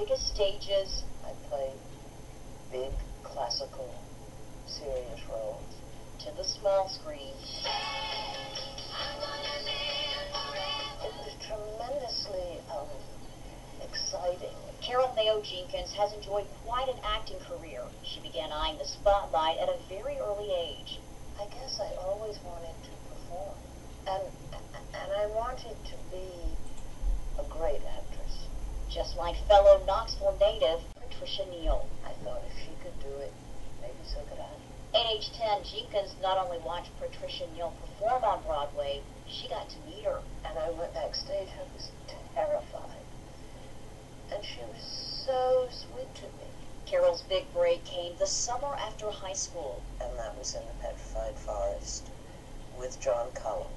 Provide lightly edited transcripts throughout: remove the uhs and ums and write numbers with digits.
biggest stages. I played big, classical, serious roles. To the small screen. It was tremendously exciting. Carol Mayo Jenkins has enjoyed quite an acting career. She began eyeing the spotlight at a very early age. I guess I always wanted to perform. And I wanted to be a great actress. Just like fellow Knoxville native Patricia Neal. I thought if she could do it, maybe so could I. At age 10, Jenkins not only watched Patricia Neal perform on Broadway, she got to meet her. And I went backstage. I was terrified. And she was so sweet to me. Carol's big break came the summer after high school. And that was in the Petrified Forest with John Cullum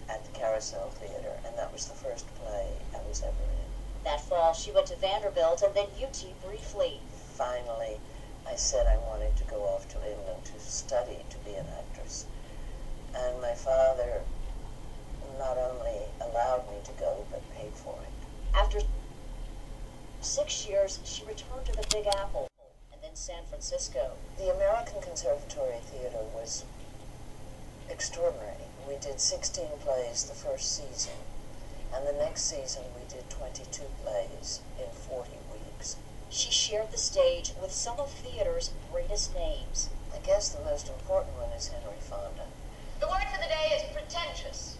at the Carousel Theater. And that was the first play I was ever in. That fall, she went to Vanderbilt and then UT briefly. Finally, I said I wanted to go off to England to study to be an actress. And my father not only allowed me to go, but paid for it. After 6 years, she returned to the Big Apple and then San Francisco. The American Conservatory Theater was extraordinary. We did 16 plays the first season, and the next season we did 22 plays in 40 weeks. She shared the stage with some of theater's greatest names. I guess the most important one is Henry Fonda. The word for the day is pretentious.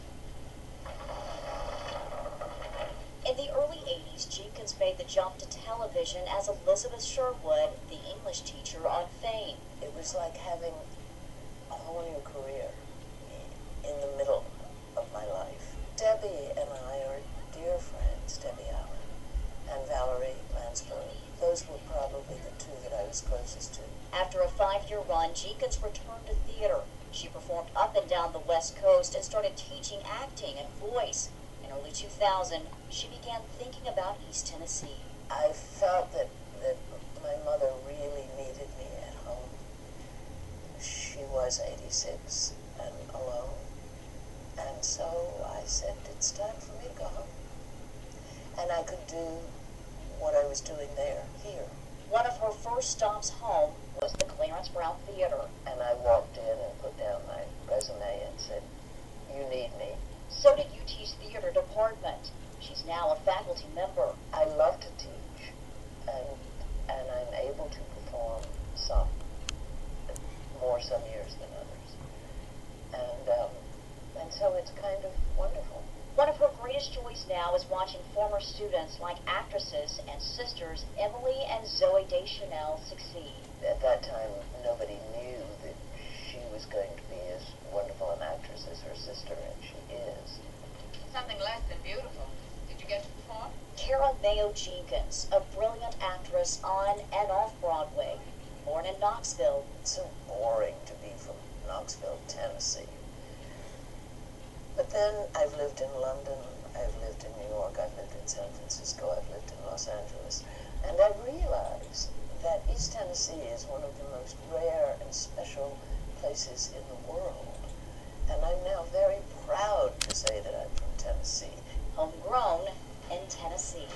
In the early 80s, Jenkins made the jump to television as Elizabeth Sherwood, the English teacher on Fame. It was like having a whole new career in the middle of my life. Debbie and I are dear friends, Debbie Allen and Valerie Lansbury. Those were probably the two that I was closest to. After a 5-year run, Jenkins returned to theater. She performed up and down the West Coast and started teaching acting and voice. In early 2000, she began thinking about East Tennessee. I felt that my mother really needed me at home. She was 86 and alone. And so I said, it's time for me to go home. And I could do what I was doing there, here. One of her first stops home was the Clarence Brown Theater. And I walked in and put down my resume and said, you need me. So did UT's theater department. She's now a faculty member. I love to teach, and I'm able to perform some, more some years than others. And so it's kind of wonderful. One of her greatest joys now is watching former students like actresses and sisters Emily and Zoe Deschanel succeed. At that time, nobody knew that she was going to be as wonderful an actress as her sister, and she is. Something less than beautiful. Did you get to perform? Carol Mayo Jenkins, a brilliant actress on and off Broadway, born in Knoxville. It's so boring to be from Knoxville, Tennessee. But then I've lived in London, I've lived in New York, I've lived in San Francisco, I've lived in Los Angeles, and I realize that East Tennessee is one of the most rare and special places in the world. And I'm now very proud to say that I'm from Tennessee. Homegrown in Tennessee.